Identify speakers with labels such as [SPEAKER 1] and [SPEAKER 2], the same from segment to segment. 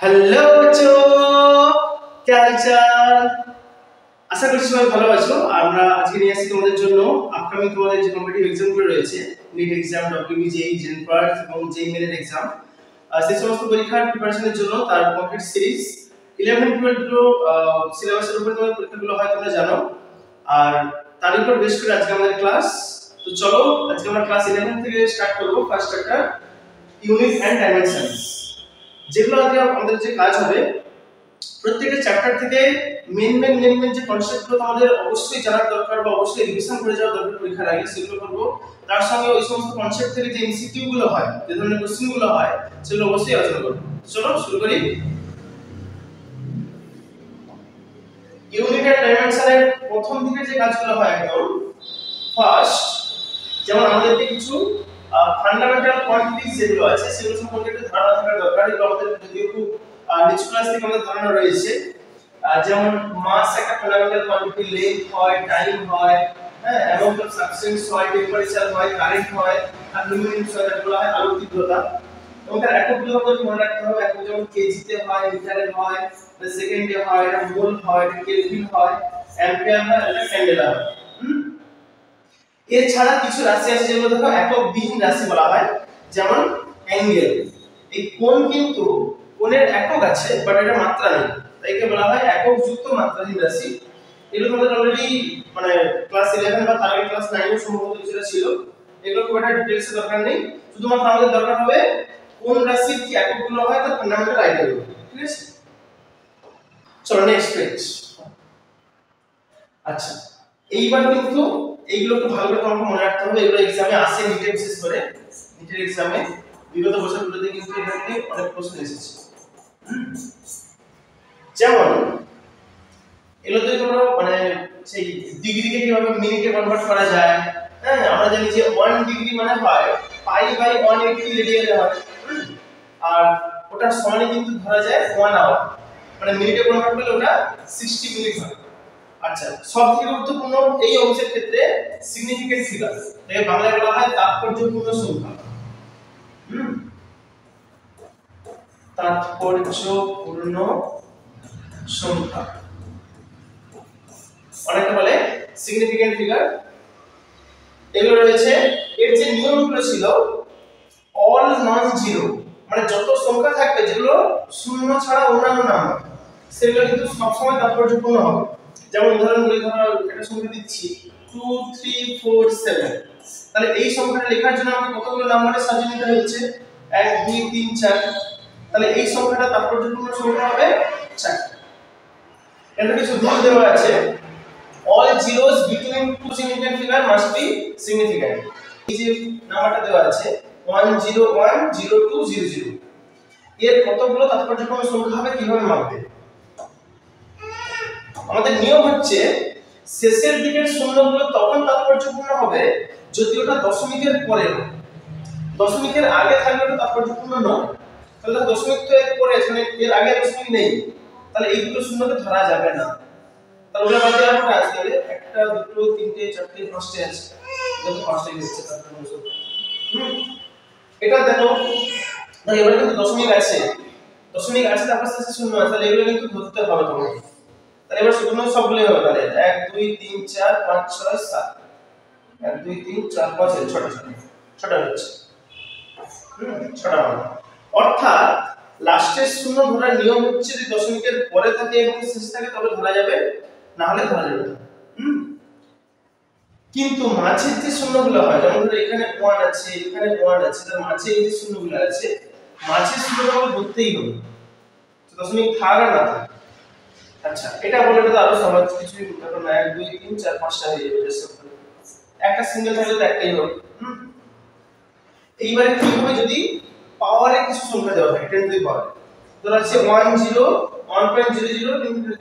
[SPEAKER 1] Hello बच्चों, क्या हालचाल? আশা করছি সবাই ভালো আছো। আমরা আজকে নিয়ে আসছি তোমাদের জন্য আপকামিং তোমাদের যে কম্পিটিটিভ এক্সামগুলো রয়েছে, নিট এক্সাম, ডব্লিউবিজেই, জেনপার্ট এবং জেই মেনের এক্সাম, সেই সমস্ত পরীক্ষার প্রিপারেশনের জন্য তার কমপ্লিট সিরিজ 11 12 সিলেবাসের উপর তোমাদের পরীক্ষাগুলো হয় তোমরা জানো। আর তার উপর বেস করে আজকে আমাদের ক্লাস। তো চলো আজকে আমরা ক্লাস 11 থেকে স্টার্ট করব। First chapter unit and dimensions, যেগুলো আজকে আমাদের যে কাজ হবে প্রত্যেকটা চ্যাপ্টার থেকে মেন যে কনসেপ্টগুলো আমাদের অবশ্যই জানার দরকার বা অবশ্যই রিভিশন করে যাওয়া দরকার পরীক্ষার আগে, সেগুলো করব। তার সঙ্গে ওই সমস্ত কনসেপ্ট থেকে যে এমসিকিউ গুলো হয়, যে ধরনের কোশ্চেন গুলো হয়, সেগুলো অবশ্যই আলোচনা করব। চলো শুরু করি। ইউনিট এন্ড ডাইমেনশনের প্রথম দিকে যে কাজগুলো হয় একদম ফার্স্ট, যেমন আমাদেরকে কিছু ফান্ডামেন্টাল কোয়ান্টিটিজ যেগুলো আছে সেগুলো সম্পর্কে একটু ধারণা থাকা দরকার। এগুলো আমাদের যদিও খুব নিচু ক্লাস থেকে আমাদের ধারণা রয়েছে, যেমন মাস একটা ফান্ডামেন্টাল কোয়ান্টিটি, লেন্থ হয়, টাইম হয়, হ্যাঁ, অ্যামাউন্ট অফ সাবস্টেন্স হয়, টেম্পারেচার হয়, কারেন্ট হয়, আর লুমিনেন্স হয়, যেগুলো হয় আলোক তীব্রতা। এবং তার এককগুলো আমাদের মনে রাখতে হবে। একক যেমন কেজিতে হয়, মিটারে হয়, সেকেন্ডে হয়, এটা মোল হয়, এটা কেলভিন হয়, অ্যাম্পিয়ার হয়, এটা ক্যান্ডেলা হয়। এছাড়া কিছু রাশি আছে যেগুলো দেখো একক বিহীন রাশি বলা হয়, যেমন অ্যাঙ্গেল। এই কোণ কিন্তু কোণের একক আছে বাট এটা মাত্রা নেই, তাই একে বলা হয় একক যুক্ত মাত্রাহীন রাশি। এগুলো তোমাদের অলরেডি মানে ক্লাস 11 বা তার আগে ক্লাস 9 এ সম্ভবত কিছুটা ছিল। এগুলো খুব একটা ডিটেইলসে দরকার নেই, শুধুমাত্র আমাদের দরকার হবে কোন রাশির কি এককগুলো হয় তার ফান্ডামেন্টাল আইডিয়াগুলো। ঠিক আছে, চলো নেক্সট পেজ। আচ্ছা, এইবার কিন্তু এইগুলো খুব ভালো করে তোমাকে মনে রাখতে হবে। এগুলো এক্সামে আসে, নিটে বিশেষ করে নিটের এক্সামে বিগত বছরগুলোতে কিন্তু এখান থেকে অনেক প্রশ্ন এসেছে। যেমন এগুলোতে তোমরা মানে সেই ডিগ্রিকে কিভাবে মিনিটে কনভার্ট করা যায়। হ্যাঁ, আমরা জানি যে 1 ডিগ্রি মানে হয় পাই বাই 180 রেডিয়ানে হয়, আর ওটা সমানে কিন্তু ধরা যায় 1 আওয়ার, মানে মিনিটে কনভার্ট করলে ওটা 60 মিনিট হয়। আচ্ছা, সবথেকে গুরুত্বপূর্ণ এই অংশের ক্ষেত্রে সিগনিফিকেন্ট ফিগার, এটাকে বাংলায় বলা হয় তাৎপর্যপূর্ণ সংখ্যা। তাৎপর্যপূর্ণ সংখ্যা অনেকে বলে সিগনিফিকেন্ট ফিগার। এগুলো রয়েছে। এর যে নিয়মগুলো ছিল, অল নন জিরো, মানে যত সংখ্যা থাকবে যেগুলো শূন্য ছাড়া অন্যান্য নাম্বার, সেগুলো কিন্তু সবসময় তাৎপর্যপূর্ণ হবে। যেমন উদাহরণগুলি ধরো একটা সংখ্যা দিচ্ছি 2 3 4 7, তাহলে এই সংখ্যাটা লেখার জন্য আমাকে কতগুলো নাম্বারে সাজিয়ে নিতে হচ্ছে? 1 2 3 4, তাহলে এই সংখ্যাটা তাৎপর্যপূর্ণ সংখ্যা হবে 4। এর কিছু রুল দেওয়া আছে। all zeros between two significant figure must be significant। এই যে নাম্বারটা দেওয়া আছে 1 0 1 0 2 0 0, এর কতগুলো তাৎপর্যপূর্ণ সংখ্যা হবে কিভাবে মাপবে? আমাদের নিয়ম হচ্ছে শেষের দিকের শূন্যগুলো তখন তাৎপর্যপূর্ণ হবে যদি ওটা দশমিকের পরে হয়। দশমিকের আগে থাকলে ওটা তাৎপর্যপূর্ণ নয়। তাহলে দশমিক তো এর পরে, মানে এর আগে দশমিক নেই, তাহলে এই দুটো শূন্যকে ধরা যাবে না। তাহলে ওটা বাদ দিয়ে আমরা আসতে হবে 1 2 3 4 5 আছে, যখন 5টাই হচ্ছে তাৎপর্যপূর্ণ সংখ্যা। এটা দেখো, না এবারে কিন্তু দশমিক আছে, তারপর শেষে শূন্য আছে, তাহলে এগুলো কিন্তু ধরতে হবে তোমাকে। তাহলে এবার শূন্য সবগুলো হবে, তাহলে 1 2 3 4 5 6 7, 1 2 3 4 5 ছটা হচ্ছে। ছটা হবে। অর্থাৎ লাস্টের শূন্য ধরার নিয়ম হচ্ছে যে দশমিকের পরে থাকে এবং শেষে থাকে তবে ধরা যাবে, না হলে ধরা যাবে না। কিন্তু মাঝের যে শূন্যগুলো হয়, যেমন ধরো এখানে 1 আছে, এখানে 1 আছে, তার মাঝে এই যে শূন্যগুলো আছে, মাঝের শূন্যটা আমাদের ধরতেই হবে, দশমিক থাক আর না থাক। আচ্ছা, এটা বলে তো আরো সহজ কিছুই ব্যাপার না। 1 2 3 4 5টা হয়ে যাবে, একটা সিঙ্গেল থাকলে তো একটাই হবে। এইবারে কি হবে যদি পাওয়ারে কিছু সংখ্যা দেওয়া থাকে 10 টু দি পাওয়ার, ধরো আছে 1 0 1.00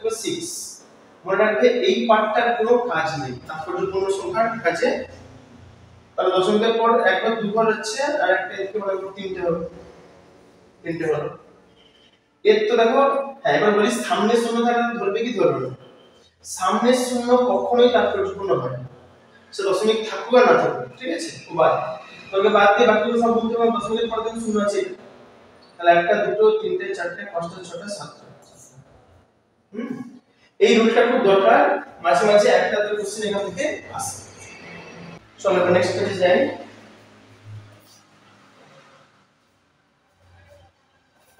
[SPEAKER 1] × 6, মনে রাখবে এই পার্টটার কোনো কাজ নেই, তাৎপর্যপূর্ণ সংখ্যার কাছে। তাহলে দশমিকের পর একবার দুবার হচ্ছে, আর একটা একে বলে তিনটে হবে, হলো। এর তো দেখো, হ্যাঁ এবার বলি সামনের শূন্য থাকলে ধরবে কি ধরবে না? সামনের শূন্য কখনোই তাৎপর্যপূর্ণ হয় না, সে দশমিক থাকুক আর না থাকুক। ঠিক আছে, উভয় তবে বাদ দিয়ে বাকিগুলো সব বলতে পারবো। দশমিকের পর কিন্তু শূন্য আছে, তাহলে একটা দুটো তিনটে চারটে পাঁচটা ছটা সাতটা। এই রুলটা খুব দরকার, মাঝে মাঝে একটা দুটো কোশ্চেন এখান থেকে আসে। চলো নেক্সট পেজে যাই।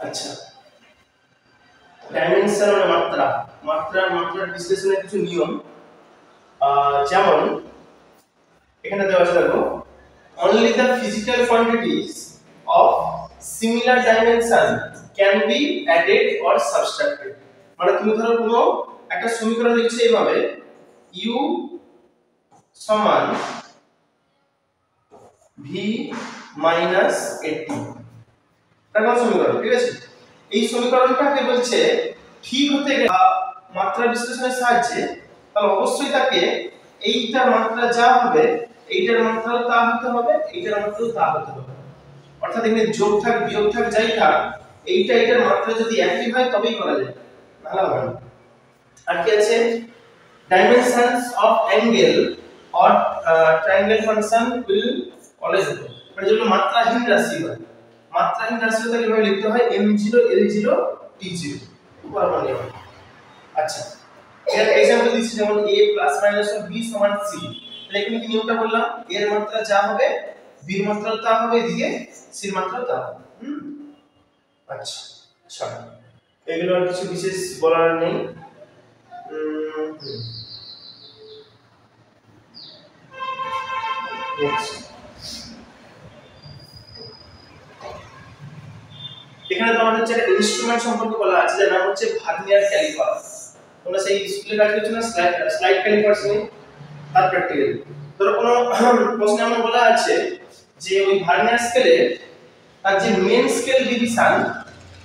[SPEAKER 1] আচ্ছা, ডাইমেনশন মানে মাত্রার বিশ্লেষণের কিছু নিয়ম, যেমন এখানে দেওয়া আছে দেখো, only the physical quantities of similar dimension can be added or subtracted। মানে তুমি ধরো কোনো একটা সমীকরণ লিখছো এইভাবে, u সমান v মাইনাস 80, এটা কোন সমীকরণ, ঠিক আছে? এই সমীকরণটাকে বলছে ঠিক হতে গেলে মাত্রা বিশ্লেষণের সাহায্যে, তাহলে অবশ্যই তাকে এইটার মাত্রা যা হবে এইটার মাত্রাও তা হতে হবে, এইটার মাত্রাও তা হতে হবে। অর্থাৎ এখানে যোগ থাক বিয়োগ থাক যাই থাক, এইটার মাত্রা যদি একই হয় তবেই করা যায়, নাহলে হবে না। আর কি আছে, dimensions of angle or triangle function will always হবে, মানে যেগুলো মাত্রাহীন রাশি হয়, মাত্রাহীন রাশি হলে কিভাবে লিখতে হয়, m0 l0 t0 বরাবর নিয়ম। আচ্ছা, এর एग्जांपल দিচ্ছি, যেমন a ± b সমান c। তাহলে এখানে কি নিয়মটা বললাম, এর মাত্রা যা হবে b এর মাত্রা তা হবে, এদিকে c এর মাত্রা তা হবে। আচ্ছা চলো, এগুলো আর কিছু বিশেষ বলার নেই। এখানে তো আমাদের একটা ইনস্ট্রুমেন্ট সম্পর্কে বলা আছে, যার নাম হচ্ছে ভার্নিয়ার ক্যালিপার। তোমরা সেই স্কুলে কাজ করছো না, স্লাইড ক্যালিপারস নিয়ে, তার প্র্যাকটিক্যাল। ধরো কোনো প্রশ্নে এমন বলা আছে যে ওই ভার্নিয়ার স্কেলে তার যে মেন স্কেল ডিভিশন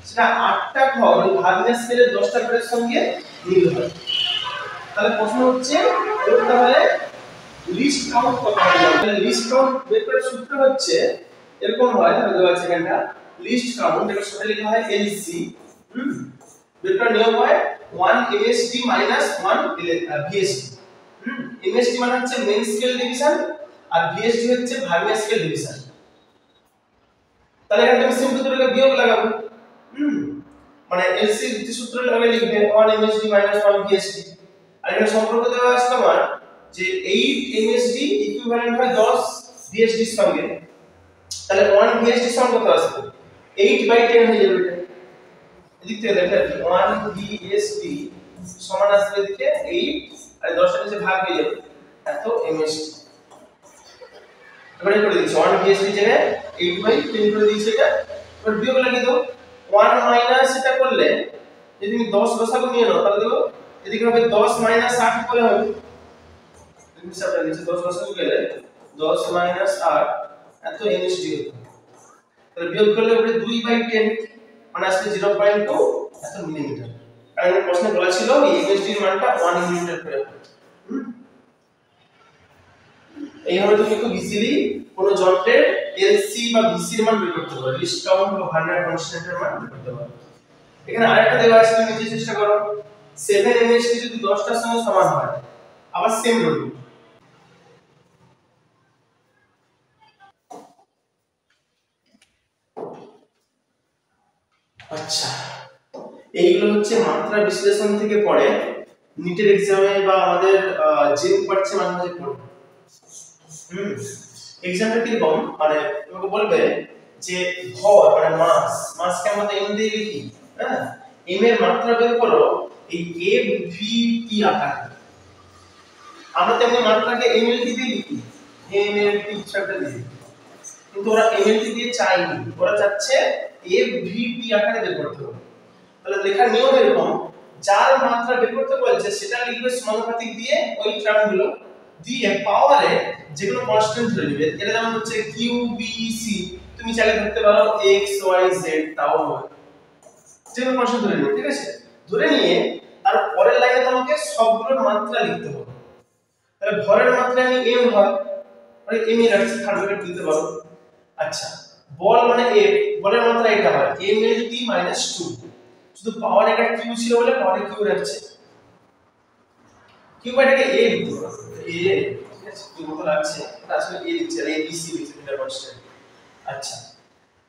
[SPEAKER 1] সেটা 8টা ঘর ওই ভার্নিয়ার স্কেলের 10টা ঘরের সঙ্গে মিল হয়। তাহলে প্রশ্ন হচ্ছে তাহলে লিস্ট কাউন্ট কত হবে? লিস্ট কাউন্ট বের করার সূত্র হচ্ছে এরকম হয়, তাহলে দেওয়া আছে এখানটা লিস্ট কাউন্ট, এটা সূত্রে লেখা হয় এলসি। বের করার নিয়ম হয় 1 MSD - 1 VSD। MSD মানে হচ্ছে মেন স্কেল ডিভিশন আর VSD হচ্ছে ভার্নিয়ার স্কেল ডিভিশন। তাহলে এখানে তুমি সিম্পল করে বিয়োগ লাগাবো। মানে এলসি যে সূত্র লাগাবে লিখবে 1 MSD - 1 VSD। আর এখানে সম্পর্ক দেওয়া আছে তোমার যে 8 MSD ইকুইভ্যালেন্ট হয় 10 VSD এর সঙ্গে। তাহলে 1 VSD সমান কত আসবে? 8/10 হয়ে যাবে। এদিক থেকে দেখো 1 VSD সমান আসবে এদিকে 8 আর 10 এর নিচে ভাগ হয়ে যাবে এত MSD। এবারে করে দিচ্ছি 1 VSD জায়গায় 8/10 করে দিয়েছি এটা। এবার বিয়োগ লাগিয়ে দাও, 1 মাইনাস এটা করলে যদি তুমি 10 লসাগু নিয়ে নাও তাহলে দেখো এদিকে হবে 10 - 8 করে হবে। হিসাবটা নিচে 10 লসাগু গেলে 10 - 8 এত MSD হবে। তাহলে বিয়োগ করলে উপরে 2/10 মানে আসবে 0.2 এত মিলিমিটার। আর এই প্রশ্নে বলা ছিল এই MSD এর মানটা 1 মিলিমিটার করে হবে। এইভাবে তুমি খুব ইজিলি কোন যন্ত্রের এলসি বা ভিসি এর মান বের করতে পারো, লিস্ট কাউন্ট বা ভার্নিয়ার কনস্ট্যান্টের মান বের করতে পারো। এখানে আরেকটা দেওয়া আছে, তুমি নিজে চেষ্টা করো, 7 MSD যদি 10টার সঙ্গে সমান হয়, আবার সেম রুল। আচ্ছা, এইগুলো হচ্ছে মাত্রা বিশ্লেষণ থেকে পড়ে নিটের এক্সামে বা আমাদের জেন পাচ্ছে মাঝে মাঝে পড়ে। এক্সামটা কিরকম, মানে তোমাকে বলবে যে ভর মানে মাসকে আমরা এম দিয়ে লিখি, হ্যাঁ, এম এর মাত্রা বের করো এই এফ ভি টি আকারে। আমরা তেমনি মাত্রাকে এমএলটি দিয়ে লিখি, এমএলটি হিসাবটা দিয়ে, কিন্তু ওরা এমএলটি দিয়ে চায়নি, ওরা চাচ্ছে এফ ভি টি আকারে বের করতে হবে। তাহলে লেখার নিয়ম এরকম, যার মাত্রা বের করতে বলছে সেটা লিখবে সমানুপাতিক দিয়ে ওই টার্মগুলো দিয়ে পাওয়ারে যেগুলো কনস্ট্যান্ট ধরে নেবে। এটা যেমন হচ্ছে কিউ বি সি, তুমি চাইলে ধরতে পারো এক্স ওয়াই জেড, তাও হবে, যেগুলো কনস্ট্যান্ট ধরে নেবে, ঠিক আছে? ধরে নিয়ে তার পরের লাইনে তোমাকে সবগুলোর মাত্রা লিখতে হবে। তাহলে ভরের মাত্রা আমি এম হয়, মানে এম এর রাখছি, থার্ড ব্র্যাকেট দিতে পারো। আচ্ছা, বল মানে এফ, বলের মাত্রা এটা হয় mlt - 2, শুধু পাওয়ার একটা কিউ ছিল বলে পাওয়ারে কিউ রাখছে, কিউ এটাকে এ দিতে পারো, এ, ঠিক আছে, কিউ মতো লাগছে, এটা আসলে এ দিচ্ছে, এ বি সি লিখছে, এটা কনস্ট্যান্ট। আচ্ছা,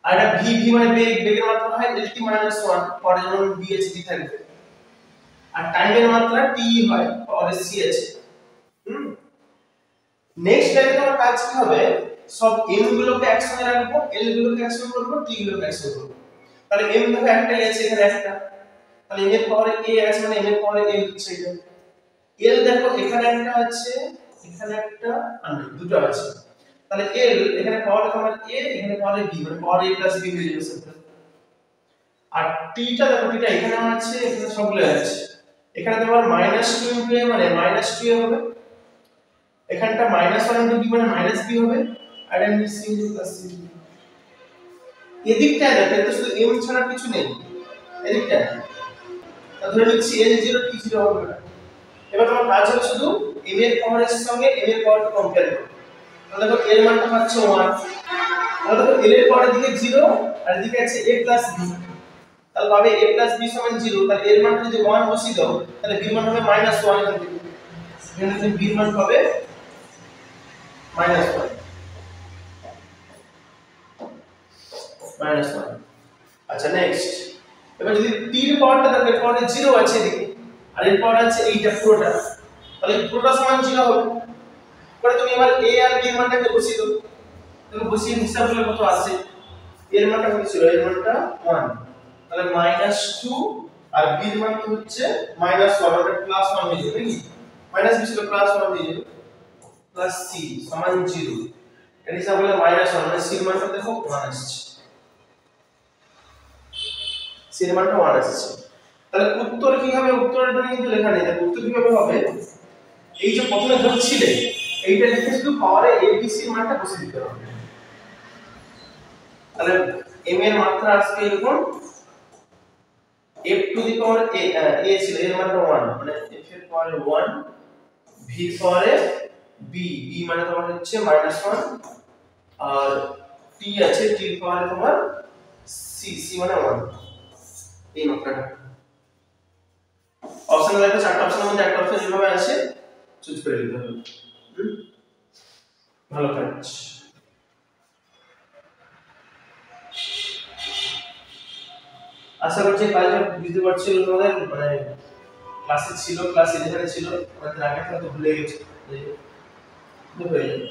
[SPEAKER 1] আর এটা ভি ভি মানে বেগ, বেগের মাত্রা হয় lt - 1 পরে যেমন b আছে d থাকবে, আর টাইমের মাত্রা t হয় পরে c আছে। নেক্সট টাইমে তোমার কাজ কি হবে, সব m গুলোকে একসঙ্গে রাখবো, l গুলোকে একসঙ্গে করব, t গুলোকে একসঙ্গে করব। তাহলে m দেখো একটাই আছে এখানে একটা, তাহলে m এর পাওয়ারে a আছে মানে m এর পাওয়ারে a হচ্ছে এটা। l দেখো এখানে একটা আছে, এখানে একটা আর দুটো আছে, তাহলে l এখানে পাওয়ারে তোমার a, এখানে পাওয়ারে b, মানে পাওয়ার a প্লাস b হয়ে যাবে সবটা। আর t টা দেখো, t টা এখানে আছে, এখানে সবগুলো আছে, এখানে তোমার -2 * a মানে -2a হবে, এখানটা -1 * b মানে -b হবে, আর এমনি c প্লাস c। এদিকটা দেখো, এটা শুধু m ছাড়া কিছু নেই, এদিকটা ধরে নিচ্ছি l0 t0 হবে না। এবার তোমার কাজ হবে শুধু m এর পাওয়ারের সঙ্গে n এর পাওয়ারটা কম্পেয়ার করো। তাহলে দেখো l মানটা হচ্ছে 1, তাহলে দেখো l এর পাওয়ারের দিকে 0 আর এদিকে আছে a প্লাস b, তাহলে পাবে a প্লাস b সমান 0, তাহলে এর মানটা যদি 1 বসিয়ে দাও তাহলে b মান হবে -1 এখান থেকে, এখানে তুমি b মান পাবে -1 -1। আচ্ছা নেক্সট, এবার যদি t এর পাওয়ারটা দেখো, এর পাওয়ারে 0 আছে এদিকে আর এর পাওয়ার আছে এইটা পুরোটা, তাহলে পুরোটা সমান 0 হবে। পরে তুমি এবার a আর b এর মানটাকে বসিয়ে দাও, তাহলে বসিয়ে হিসাব করলে কত আসে, এর মানটা কত ছিল, এর মানটা 1, তাহলে -2 আর b এর মান হচ্ছে -1, ওটা +1 হয়ে যাবে নাকি, -b ছিল +1 হয়ে যাবে, প্লাস c সমান 0, এর হিসাব করলে -1 মানে c এর মানটা দেখো 1 আসছে, c এর মানটা 1 আসছে। তাহলে উত্তর কি হবে, উত্তর এখানে কিন্তু লেখা নেই, তাহলে উত্তর কিভাবে হবে, এই যে প্রথমে ধরছিলে এইটা লিখে শুধু পাওয়ারে a b c এর মানটা বসিয়ে দিতে হবে। তাহলে m এর মাত্রা আসবে এরকম, f to the power a ছিল, এর মানটা 1 মানে f এর পাওয়ারে 1, v এর পাওয়ারে b, b মানে তোমার হচ্ছে -1, আর t আছে, t এর পাওয়ারে তোমার c, c মানে 1, এই মাত্রাটা। অপশন দেখো, চারটা অপশনের মধ্যে একটা অপশন যেভাবে আছে চুজ করে নিতে হবে। ভালো কাজ। আশা করছি কাজটা বুঝতে পারছো, তোমাদের মানে ক্লাসে ছিল, ক্লাসে যেখানে ছিল আমাদের আগে থেকে ভুলে গেছি, তো হয়ে যাবে,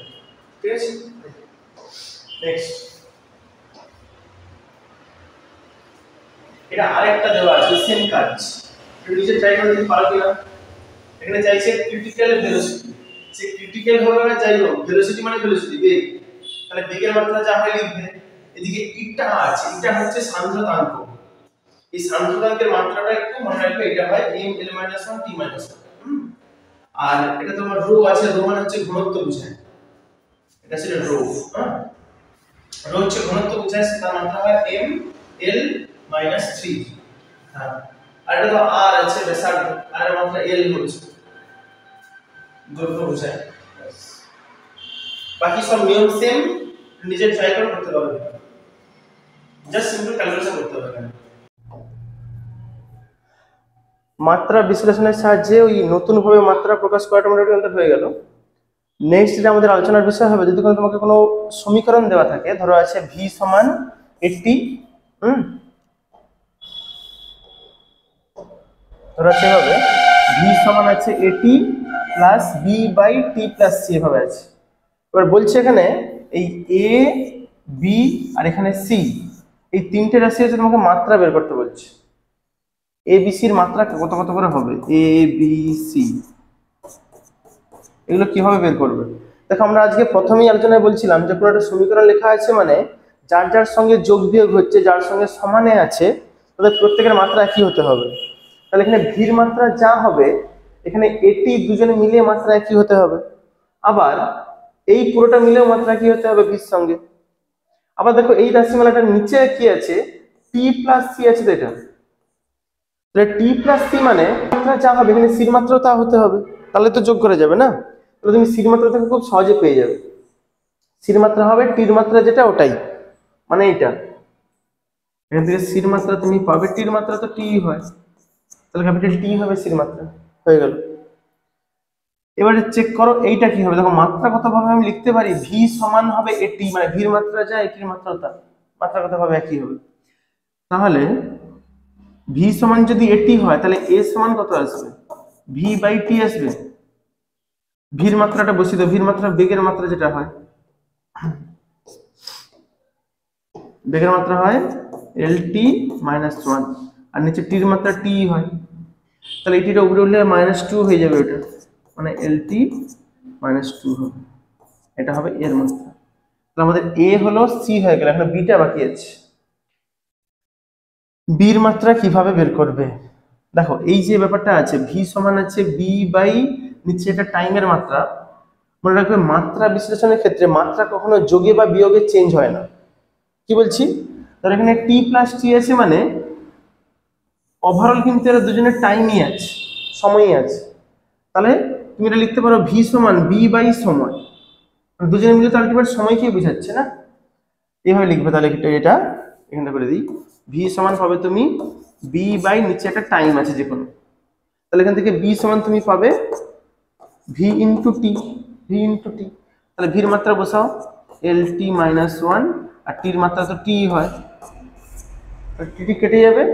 [SPEAKER 1] ঠিক আছে। নেক্সট, এটা আরেকটা দেওয়া আছে সেম কাজ, একটু নিচে ট্রাই করে দেখতে পারো কিনা। এখানে চাইছে ক্রিটিক্যাল ভেলোসিটি, সে ক্রিটিক্যাল হবে না, যাই হোক ভেলোসিটি মানে ভেলোসিটি বেগ, তাহলে বেগের মাত্রা যা হয় লিখবে। এদিকে ইটা আছে, ইটা হচ্ছে সান্দ্রতাঙ্ক, এই সান্দ্রতাঙ্কের মাত্রাটা একটু মনে রাখবে, এটা হয় m l - 1 t - 1। আর এটা তোমার রো আছে, রো মানে হচ্ছে ঘনত্ব বোঝায়, এটা ছিল রো, হ্যাঁ রো হচ্ছে ঘনত্ব বোঝায়, তার মাত্রা হয় m l - 3, হ্যাঁ। আর এটা তো r আছে ব্যাসার্ধ, আর এর মাত্রা l হচ্ছে দৈর্ঘ্য বোঝায়। বাকি সব নিয়ম সেম, নিজে ট্রাই করে করতে পারবে, জাস্ট সিম্পল ক্যালকুলেশন করতে হবে। মাত্রা বিশ্লেষণের সাহায্যে ওই নতুন ভাবে মাত্রা প্রকাশ করাটা মোটামুটি আমাদের হয়ে গেল। নেক্সট যেটা আমাদের আলোচনার বিষয় হবে, যদি কোনো তোমাকে কোনো সমীকরণ দেওয়া থাকে, ধরো আছে v সমান 80, ধরো আছে এভাবে v সমান আছে 80 plus b by t plus c এভাবে আছে। এবার বলছে এখানে এই a b আর এখানে c, এই তিনটে রাশি আছে, তোমাকে মাত্রা বের করতে বলছে। a b c এর মাত্রা কত কত করে হবে, a b c, এগুলো কিভাবে বের করবে। দেখো আমরা আজকে প্রথমেই আলোচনায় বলছিলাম যে কোনো একটা সমীকরণ লেখা আছে মানে যার যার সঙ্গে যোগ বিয়োগ হচ্ছে, যার সঙ্গে সমানে আছে, তাদের প্রত্যেকের মাত্রা একই হতে হবে। তাহলে এখানে ভির মাত্রা যা হবে, এখানে এটি দুজনে মিলিয়ে মাত্রা একই হতে হবে, আবার এই পুরোটা মিলেও মাত্রা একই হতে হবে ভির সঙ্গে। আবার দেখো এই রাশিমালাটার নিচে কি আছে, টি প্লাস সি আছে, এটা তাহলে টি প্লাস সি মানে মাত্রা যা হবে এখানে সির মাত্রাও তা হতে হবে, তাহলে তো যোগ করা যাবে না। তাহলে তুমি সির মাত্রা থেকে খুব সহজে পেয়ে যাবে, সির মাত্রা হবে টির মাত্রা যেটা ওটাই, মানে এইটা, এখান থেকে সির মাত্রা তুমি পাবে, টির মাত্রা তো টি হয়, তাহলে ক্যাপিটাল টি হবে সির মাত্রা, হয়ে গেল। এবারে চেক করো এইটা কি হবে, দেখো মাত্রা কত ভাবে আমি লিখতে পারি, ভি সমান হবে এটি, মানে ভির মাত্রা যা এটির মাত্রা তা, মাত্রাগত ভাবে একই হবে। তাহলে ভি সমান যদি এটি হয় তাহলে এ সমান কত আসবে, ভি বাই টি আসবে। ভির মাত্রাটা বসিয়ে দাও, ভির মাত্রা বেগের মাত্রা যেটা হয়, বেগের মাত্রা হয় এল টি মাইনাস ওয়ান, আর নিচে টির মাত্রা টি হয়, তাহলে এটিটা উপরে উঠলে মাইনাস টু হয়ে যাবে, ওটা মানে এল টি মাইনাস টু হবে, এটা হবে এর মাত্রা। তাহলে আমাদের এ হলো সি হয়ে গেল, এখন বিটা বাকি আছে। বির মাত্রা কিভাবে বের করবে, দেখো এই যে ব্যাপারটা আছে, ভি সমান আছে বি বাই নিচে এটা টাইমের মাত্রা। মনে রাখবে মাত্রা বিশ্লেষণের ক্ষেত্রে মাত্রা কখনো যোগে বা বিয়োগে চেঞ্জ হয় না। কি বলছি, ধর এখানে টি প্লাস টি আছে মানে ওভারঅল কিন্তু এরা দুজনের টাইমই আছে, সময়ই আছে। তাহলে তুমি এটা লিখতে পারো ভি সমান বি বাই সময়, দুজনে মিলে তো আলটিমেট সময়কেই বোঝাচ্ছে না, এইভাবে লিখবে। তাহলে এটা এখানটা করে দিই, ভি সমান পাবে তুমি বি বাই নিচে একটা টাইম আছে যে কোনো, তাহলে এখান থেকে বি সমান তুমি পাবে V into T, V into T. তাহলে ভির মাত্রা বসাও এল টি মাইনাস ওয়ান, আর টির মাত্রা তো টি হয়, টি কেটে যাবে,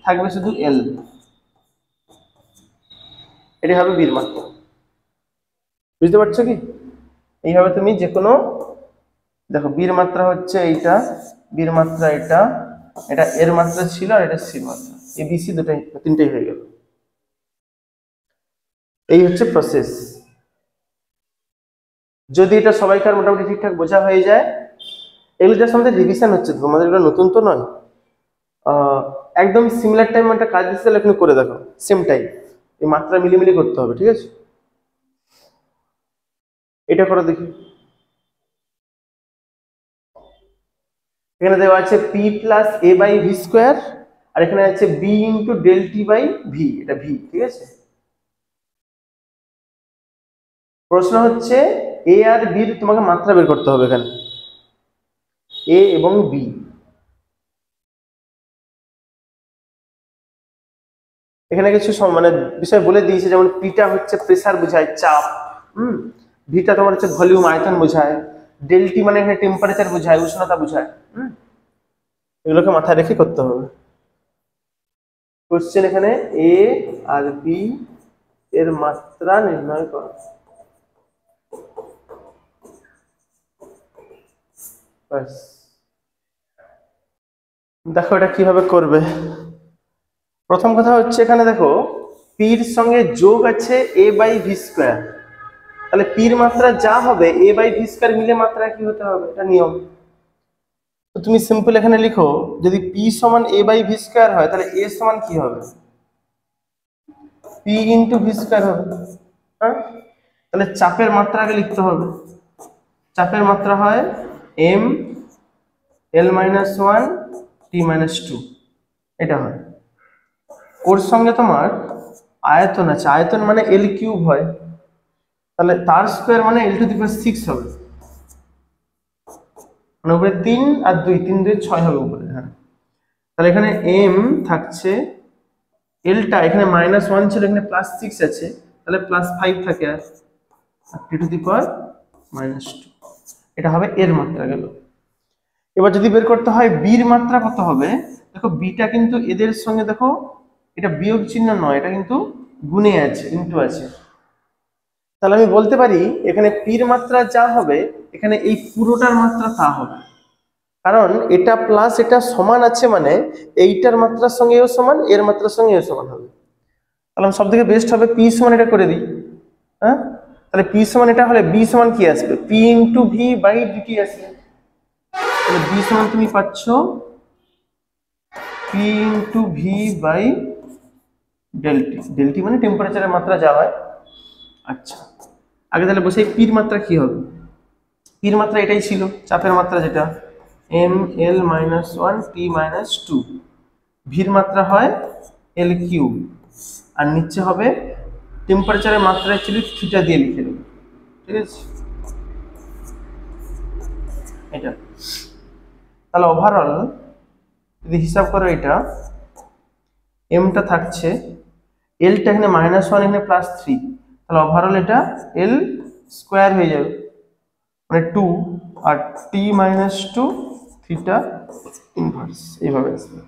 [SPEAKER 1] থাকবে শুধু এল, এটাই হবে ভির মাত্রা। বুঝতে পারছো কি, এইভাবে তুমি যে কোনো, দেখো বীর মাত্রা হচ্ছে এইটা, বীর মাত্রা এটা, এটা এর মাত্রা ছিল, আর এটা সির মাত্রা, এবিসি দুটাই তিনটাই হয়ে গেল। এই হচ্ছে প্রসেস। যদি এটা সবাইকার মোটামুটি ঠিকঠাক বোঝা হয়ে যায়, এগুলো জাস্ট আমাদের রিভিশন হচ্ছে, তোমাদের এগুলো নতুন তো নয়, একদম সিমিলার টাইম একটা কাজ দিচ্ছে, তাহলে আপনি করে দেখো সেম টাইম, এই মাত্রা মিলিমিলি করতে হবে, ঠিক আছে। এটা করে দেখি, এখানে দেওয়া আছে P plus A by V square, আর এখানে আছে B into del T by V, এটা ভি, ঠিক আছে। প্রশ্ন হচ্ছে এ আর বির তোমাকে মাত্রা বের করতে হবে, এখানে এ এবং বি। এখানে কিছু মানে বিষয় বলে দিয়েছে, যেমন পিটা হচ্ছে প্রেসার বোঝায়, চাপ, ভিটা তোমার হচ্ছে ভলিউম আয়তন বোঝায়, ডেলটি মানে এখানে টেম্পারেচার বোঝায়, উষ্ণতা বোঝায়। এগুলোকে মাথায় রেখে করতে হবে। কোশ্চেন এখানে এ আর বি এর মাত্রা নির্ণয় করো। দেখো এটা কিভাবে করবে। প্রথম কথা হচ্ছে এখানে দেখো পির সঙ্গে যোগ আছে এ বাই ভি স্কোয়ার, তাহলে পির মাত্রা যা হবে এ বাই ভি স্কোয়ার মিলে মাত্রা কি হতে হবে, এটা নিয়ম। তো তুমি সিম্পল এখানে লিখো, যদি পি সমান এ বাই ভি স্কোয়ার হয় তাহলে এ সমান কি হবে, পি ইন্টু ভি স্কোয়ার হবে। হ্যাঁ, তাহলে চাপের মাত্রা আগে লিখতে হবে, চাপের মাত্রা হয় M L minus one T minus two, এটা হয়। ওর সঙ্গে তোমার আয়তন আছে, আয়তন মানে এল কিউব হয়, তাহলে তার স্কোয়ার মানে এল টু দি পাওয়ার 6 হবে, মানে উপরে 3 আর 2, 3 2 6 হবে উপরে। হ্যাঁ, তাহলে এখানে এম থাকছে, এলটা এখানে মাইনাস ওয়ান ছিল, এখানে প্লাস 6 আছে, তাহলে প্লাস 5 থাকে, আর টি টু দি পাওয়ার মাইনাস 2, এটা হবে এর মাত্রা গেল। এবার যদি বের করতে হয় বির মাত্রা কত হবে, দেখো বিটা কিন্তু এদের সঙ্গে দেখো এটা বিয়োগ চিহ্ন নয়, এটা কিন্তু গুণে আছে, ইনটু আছে, তাহলে আমি বলতে পারি এখানে পির মাত্রা যা হবে এখানে এই পুরোটার মাত্রা তা হবে, কারণ এটা প্লাস এটা সমান আছে মানে এইটার মাত্রার সঙ্গে এও সমান, এর মাত্রার সঙ্গে এও সমান হবে। তাহলে সব থেকে বেস্ট হবে পি সমান এটা করে দিই। হ্যাঁ, তাহলে পি সমান এটা হলে বি সমান কি আসবে, P into V by DT আসবে। তাহলে বি সমান তুমি পাচ্ছ P into V by delta, delta মানে টেম্পারেচারের মাত্রা যা হয়। আচ্ছা, আগে তাহলে বসে পির মাত্রা কি হবে, পির মাত্রা এটাই ছিল, চাপের মাত্রা যেটা M L minus one T minus two, ভির মাত্রা হয় এল কিউব, আর নিচে হবে টেম্পারেচারের মাত্রা অ্যাকচুয়ালি থিটা দিয়ে লিখে দেবো, ঠিক আছে এটা। তাহলে ওভারঅল যদি হিসাব করো, এটা এমটা থাকছে, এলটা এখানে মাইনাস ওয়ান, এখানে প্লাস 3, তাহলে ওভারঅল এটা এল স্কোয়ার হয়ে যাবে, মানে 2, আর টি মাইনাস 2 থিটা ইনভার্স এইভাবে আসবে।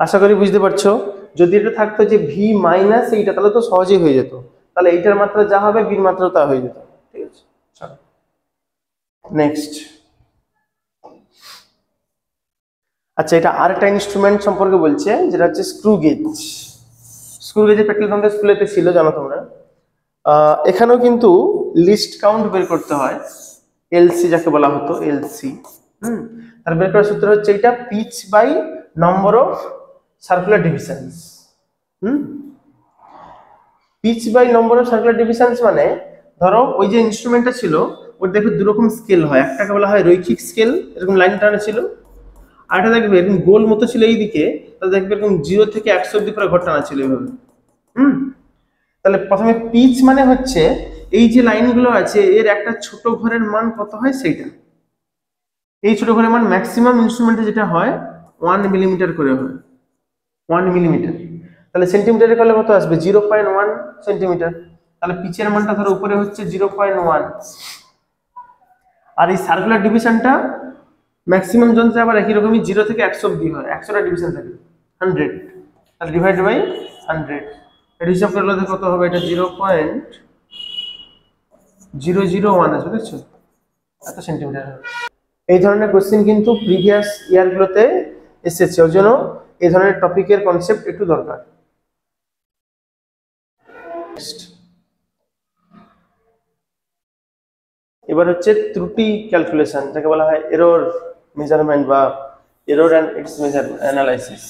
[SPEAKER 1] আশা করি বুঝতে পারছো। যদি এটা থাকতো যে ভি মাইনাস এইটা তাহলে তো সহজেই হয়ে যেত, তাহলে এইটার মাত্রা যা হবে বির মাত্রা তা হয়ে যেত। ঠিক আছে, চলো নেক্সট। আচ্ছা, এটা আরেকটা ইনস্ট্রুমেন্ট সম্পর্কে বলছে, যেটা হচ্ছে স্ক্রু গেজ। স্ক্রু গেজের প্র্যাকটিক্যাল তোমাদের স্কুলেতে ছিল, জানো তোমরা। এখানেও কিন্তু লিস্ট কাউন্ট বের করতে হয়, এলসি যাকে বলা হতো, এলসি। তার বের করার সূত্র হচ্ছে এটা pitch by number of circular divisions. Pitch by number of circular divisions মানে ধরো ওই যে ইনস্ট্রুমেন্টটা ছিল ওর দেখো দুরকম স্কেল হয়, একটাকে বলা হয় রৈখিক স্কেল, এরকম লাইন টানা ছিল, আর এটা দেখবে এরকম গোল মতো ছিল এইদিকে, তাহলে দেখবে এরকম 0 থেকে 100 অব্দি পুরো ঘর টানা ছিল এইভাবে। তাহলে প্রথমে পিচ মানে হচ্ছে এই যে লাইনগুলো আছে এর একটা ছোট ঘরের মান কত হয় সেইটা। এই ছোট ঘরের মান ম্যাক্সিমাম ইনস্ট্রুমেন্টে যেটা হয় 1 মিলিমিটার করে হয়, 1 মিলিমিটার। তাহলে সেন্টিমিটারে করলে কত আসবে? 0.1 সেন্টিমিটার। তাহলে পিচের মানটা ধরো উপরে হচ্ছে 0.1, আর এই সার্কুলার ডিভিশনটা ম্যাক্সিমাম যন্ত্রে আবার একই রকমই 0 থেকে 100 অব্দি হয়, 100টা ডিভিশন থাকে, 100। তাহলে ডিভাইড বাই 100, এটা হিসাব করলে কত হবে? এটা 0.001 আসবে, দেখছো এত সেন্টিমিটার হবে। এই ধরনের কোশ্চেন কিন্তু প্রিভিয়াস ইয়ারগুলোতে এসেছে, ওই জন্য এই ধরনের টপিকের কনসেপ্ট একটু দরকার। এবার হচ্ছে ত্রুটি ক্যালকুলেশন, যাকে বলা হয় এরর মেজারমেন্ট বা এরর অ্যান্ড ইটস অ্যানালাইসিস।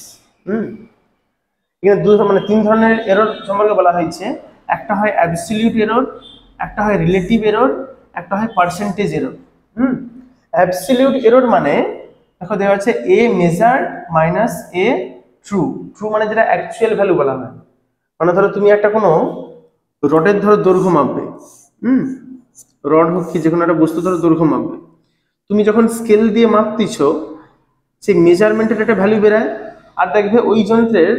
[SPEAKER 1] এখানে মানে 3 ধরনের এরর সম্পর্কে বলা হয়েছে। একটা হয় অ্যাবসলিউট এরর, একটা হয় রিলেটিভ এরর, একটা হয় পার্সেন্টেজ এরর। অ্যাবসলিউট এরর মানে দেখো দেওয়া আছে A measured minus A true. True মানে যেটা অ্যাকচুয়াল ভ্যালু বলা হয়। মানে ধরো তুমি একটা কোনো রডের ধরো দৈর্ঘ্য মাপবে, রড হোক কি যে কোনো একটা বস্তু ধরো দৈর্ঘ্য মাপবে, তুমি যখন স্কেল দিয়ে মাপতিছ সেই মেজারমেন্টের একটা ভ্যালু বেরায়, আর দেখবে ওই যন্ত্রের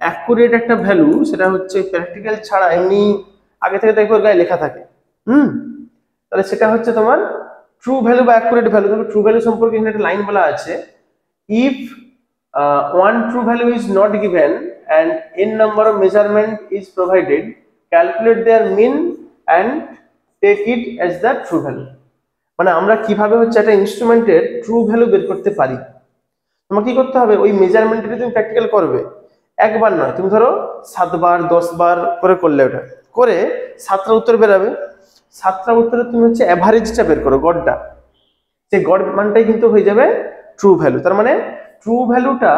[SPEAKER 1] অ্যাকুরেট একটা ভ্যালু, সেটা হচ্ছে প্র্যাকটিক্যাল ছাড়া এমনি আগে থেকে দেখবে ওর গায়ে লেখা থাকে। তাহলে সেটা হচ্ছে তোমার ট্রু ভ্যালু বা অ্যাকুরেট ভ্যালু। তবে ট্রু ভ্যালু সম্পর্কে এখানে একটা লাইন বলা আছে, if one true value is not given and n number of measurement is provided, calculate their mean and take it as the true value। মানে আমরা কিভাবে হচ্ছে একটা ইনস্ট্রুমেন্টের ট্রু ভ্যালু বের করতে পারি। তোমাকে কি করতে হবে? ওই মেজারমেন্টটা তুমি প্র্যাকটিক্যাল করবে, একবার নয়, তুমি ধরো 7 বার 10 বার করে করলে, ওটা করে 7টা উত্তর বেরাবে, 7টা উত্তরে তুমি হচ্ছে অ্যাভারেজটা বের করো, গড়টা, সেই গড় মানটাই কিন্তু হয়ে যাবে ট্রু ভ্যালু। তার মানে ট্রু ভ্যালুটা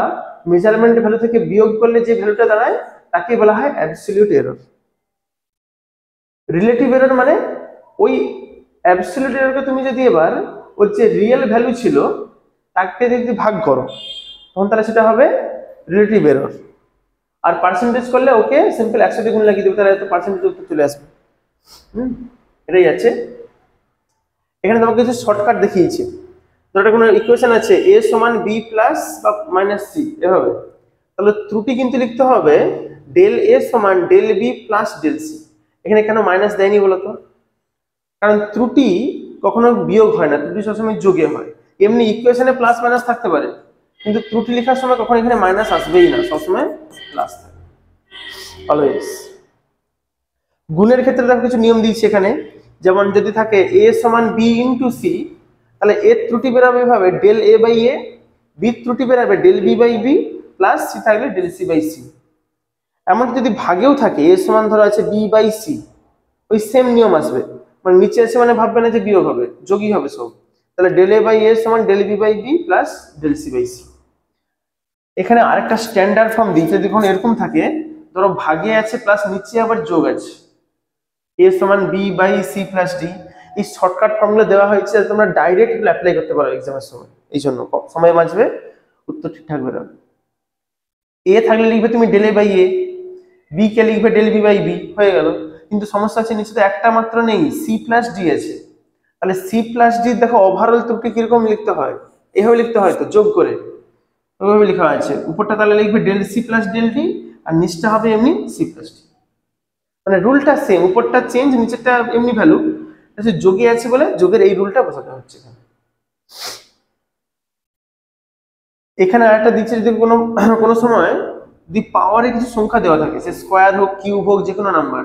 [SPEAKER 1] মেজারমেন্ট ভ্যালু থেকে বিয়োগ করলে যে ভ্যালুটা দাঁড়ায় তাকে বলা হয় অ্যাবসলিউট এরর। রিলেটিভ এরর মানে ওই অ্যাবসলিউট এররকে তুমি যদি এবার ওর যে রিয়েল ভ্যালু ছিল তাকে যদি ভাগ করো তখন তাহলে সেটা হবে রিলেটিভ এরর। আর পার্সেন্টেজ করলে ওকে সিম্পল 100 দিয়ে গুণ লাগিয়ে দেবে, তাহলে এত পার্সেন্টেজ উত্তর চলে আসবে। এটাই আছে। এখানে তোমাকে কিছু শর্টকাট দেখিয়েছি। ধরো কোনো ইকুয়েশন আছে a সমান b প্লাস বা মাইনাস c এভাবে, তাহলে ত্রুটি কিন্তু লিখতে হবে ডেল a সমান del b plus del c। এখানে কেন মাইনাস দেয়নি বলতো? কারণ ত্রুটি কখনো বিয়োগ হয় না, ত্রুটি সবসময় যোগে হয়। এমনি ইকুয়েশনে প্লাস মাইনাস থাকতে পারে, কিন্তু ত্রুটি লেখার সময় কখনো এখানে মাইনাস আসবেই না, সবসময় প্লাস থাকে অলওয়েজ। গুণের ক্ষেত্রে দেখো কিছু নিয়ম দিয়েছি এখানে, যেমন যদি থাকে a সমান b ইন্টু c, তাহলে এর ত্রুটি বেরাবে এভাবে del a by a, B ত্রুটি বেরাবে del b by b, plus c থাকলে ডেল c বাই c। এমনকি যদি ভাগেও থাকে a সমান ধরো আছে b বাই c, ওই সেম নিয়ম আসবে, মানে নিচে আছে মানে ভাববে না যে বিয়োগ হবে, যোগই হবে সব। তাহলে ডেল a বাই a সমান del b by b plus del c by c। এখানে আরেকটা স্ট্যান্ডার্ড ফর্ম দিয়েছে, দেখুন এরকম থাকে, ধরো ভাগে আছে প্লাস নিচে আবার যোগ আছে, a সমান b by c plus d। এই শর্টকাট ফর্মুলা দেওয়া হয়েছে যাতে তোমরা ডাইরেক্ট অ্যাপ্লাই করতে পারো এক্সামের সময়, এই জন্য সময় বাঁচবে, উত্তর ঠিকঠাক বেরোবে। a থাকলে লিখবে তুমি del a by a, b কে লিখবে ডেল b বাই b, হয়ে গেল। কিন্তু সমস্যা আছে নিচে তো একটা মাত্র নেই, c প্লাস d আছে, তাহলে সি প্লাস ডি দেখো ওভারঅল ত্রুটি কিরকম লিখতে হয়, এভাবে লিখতে হয় তো, যোগ করে ওইভাবে লেখা আছে। উপরটা তাহলে লিখবে del C plus del D, আর নিচটা হবে এমনি সি প্লাস ডি। মানে রুলটা সেম, উপরটা চেঞ্জ, নিচেরটা এমনি ভ্যালু, যোগে আছে বলে যোগের এই রুলটা বসাতে হচ্ছে। এখানে আরেকটা দিচ্ছে, যদি কোনো কোনো সময় যদি পাওয়ারে কিছু সংখ্যা দেওয়া থাকে, সে স্কোয়ার হোক কিউব হোক যে কোনো নাম্বার,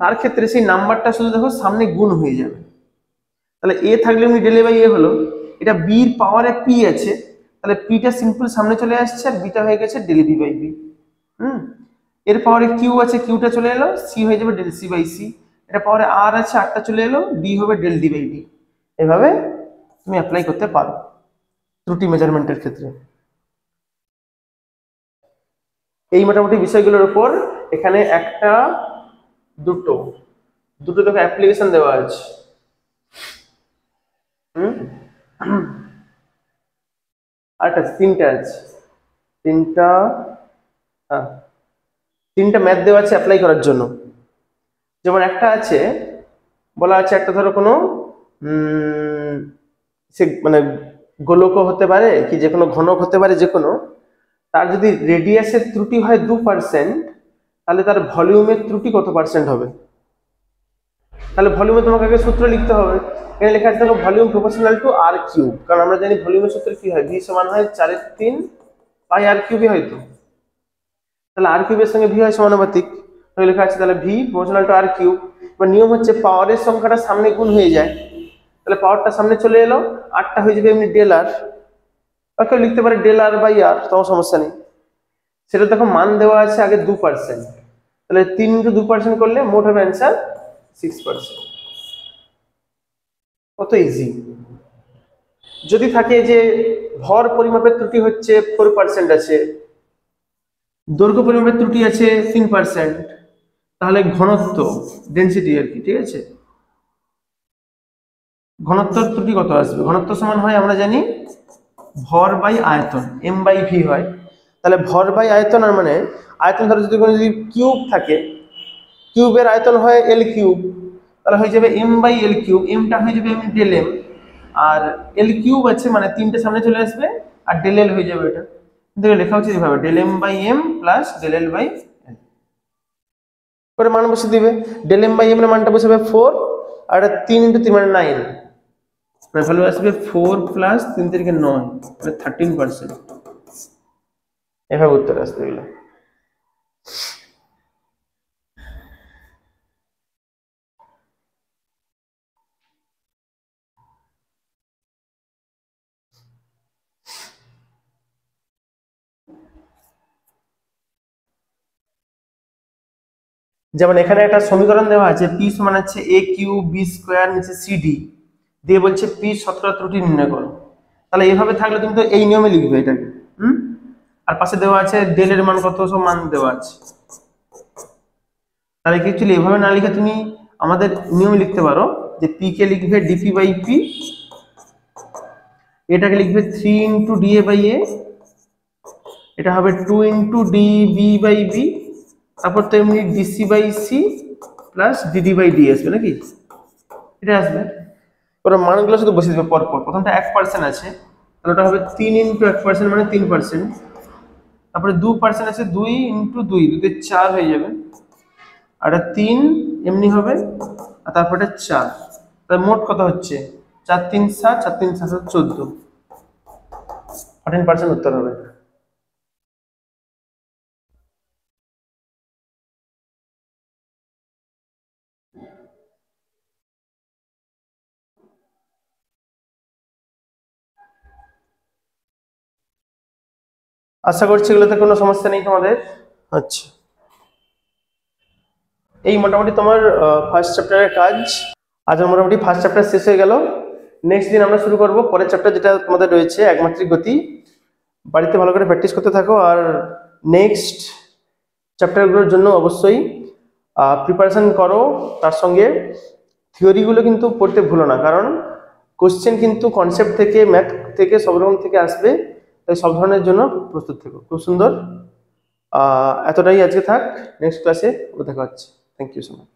[SPEAKER 1] তার ক্ষেত্রে সেই নাম্বারটা শুধু দেখো সামনে গুণ হয়ে যাবে। তাহলে এ থাকলে এমনি ডেল এ বাই এ হলো, এটা বির পাওয়ারে পি আছে, তাহলে পিটা সিম্পল সামনে চলে আসছে, আর বিটা হয়ে গেছে ডেল বি বাই বি। এর পাওয়ারে কিউ আছে, কিউটা চলে এলো, সি হয়ে যাবে ডেল সি বাই সি। এটা পাওয়ারে আর আছে, আরটা চলে এলো, ডি হবে ডেল ডি বাই ডি। এভাবে তুমি অ্যাপ্লাই করতে পারো ত্রুটি মেজারমেন্টের ক্ষেত্রে। এই মোটামুটি বিষয়গুলোর উপর এখানে একটা দুটো দেখো অ্যাপ্লিকেশন দেওয়া আছে। আরেকটা তিনটা আছে, তিনটা ম্যাথ দেওয়া আছে অ্যাপ্লাই করার জন্য। যেমন একটা আছে, বলা আছে একটা ধরো কোনো সে মানে গোলক হতে পারে কি যে কোনো ঘনক হতে পারে যে কোনো, তার যদি রেডিয়াসের ত্রুটি হয় 2%, তাহলে তার ভলিউমের ত্রুটি কত পার্সেন্ট হবে। তাহলে ভলিউমে তোমাকে আগে সূত্র লিখতে হবে। এখানে লেখা আছে দেখো volume proportional to R cube, কারণ আমরা জানি ভলিউমের সূত্র কি হয়, ভি সমান হয় 4/3 পাই আর কিউবই হয়তো। তাহলে আর কিউবের সঙ্গে ভি হয় সমানুপাতিক, তাহলে লেখা আছে তাহলে V proportional to R cube. এবার নিয়ম হচ্ছে পাওয়ারের সংখ্যাটা সামনে গুণ হয়ে যায়, তাহলে পাওয়ারটা সামনে চলে এলো, আরটা হয়ে যাবে এমনি ডেল আর, বা কেউ লিখতে পারে ডেল আর বাই আর, তোমার সমস্যা নেই। সেটা দেখো মান দেওয়া আছে আগে 2%, তাহলে 3 × 2% করলে মোট হবে অ্যান্সার 6%। কত ইজি। যদি থাকে যে ভর পরিমাপের ত্রুটি হচ্ছে 4% আছে, দৈর্ঘ্য পরিমাপের ত্রুটি আছে 3%, তাহলে ঘনত্ব ডেনসিটি আর কি, ঠিক আছে, ঘনত্ব ত্রুটি কত আসবে। ঘনত্ব সমান হয় আমরা জানি ভর বাই আয়তন, এম বাই ভি হয়। তাহলে ভর বাই আয়তন, আর মানে আয়তন ধরো যদি কোনো যদি কিউব থাকে, কিউবের আয়তন হয় এল কিউব, তাহলে হয়ে যাবে এম বাই এল কিউব, এমটা হয়ে যাবে এম ডেল এম, আর এল কিউব আছে মানে তিনটে সামনে চলে আসবে, আর ডেল এল হয়ে যাবে। এটা কিন্তু লেখা হচ্ছে এইভাবে del M by M plus del L by L করে মান বসে দিবে। ডেল এম বাই এম এর মানটা বসাবে 4, আর 3 × 3 মানে 9, মানে ভ্যালু আসবে 4 প্লাস 3 × 9 মানে 13%। এভাবে উত্তর আসবে এগুলো। যেমন এখানে একটা সমীকরণ দেওয়া আছে, পি সমান হচ্ছে এ কিউ বি স্কোয়ার নিচে সিডি দিয়ে বলছে পি শতকরা ত্রুটি নির্ণয় করো। তাহলে এইভাবে থাকলে তুমি তো এই নিয়মে লিখবে এটাকে। আর পাশে দেওয়া আছে ডেল এর মান কত, সব মান দেওয়া আছে। তাহলে কি অ্যাকচুয়ালি এভাবে না লিখে তুমি আমাদের নিয়মে লিখতে পারো, যে পি কে লিখবে ডিপি বাই পি, এটাকে লিখবে 3 × ডিএ বাই এ, এটা হবে 2 × ডিবি বাই বি, তারপর তো এমনি DC by C plus DD by D আসবে নাকি, এটা আসবে। ওরা মানগুলো শুধু বসিয়ে দেবে পরপর। প্রথমটা 1% আছে, তাহলে ওটা হবে 3 × 1% মানে 3%, তারপরে 2% আছে 2 × 2, 2 তে 4 হয়ে যাবে, আর 3 এমনি হবে, আর তারপরে 4, তাহলে মোট কত হচ্ছে 4 × 3 = 7, 4 × 3 = 14, 14% উত্তর হবে। আশা করছি এগুলোতে কোনো সমস্যা নেই তোমাদের। আচ্ছা, এই মোটামুটি তোমার ফার্স্ট চ্যাপ্টারের কাজ। আজ মোটামুটি ফার্স্ট চ্যাপ্টার শেষ হয়ে গেল। নেক্সট দিন আমরা শুরু করব পরের চ্যাপ্টার, যেটা তোমাদের রয়েছে একমাত্রিক গতি। বাড়িতে ভালো করে প্র্যাকটিস করতে থাকো, আর নেক্সট চ্যাপ্টারগুলোর জন্য অবশ্যই প্রিপারেশন করো। তার সঙ্গে থিওরিগুলো কিন্তু পড়তে ভুলো না, কারণ কোশ্চেন কিন্তু কনসেপ্ট থেকে, ম্যাথ থেকে, সব রকম থেকে আসবে, তাই সব ধরনের জন্য প্রস্তুত থেকো। খুব সুন্দর। এতটাই আজকে থাক, নেক্সট ক্লাসে দেখা হচ্ছে। Thank you so much.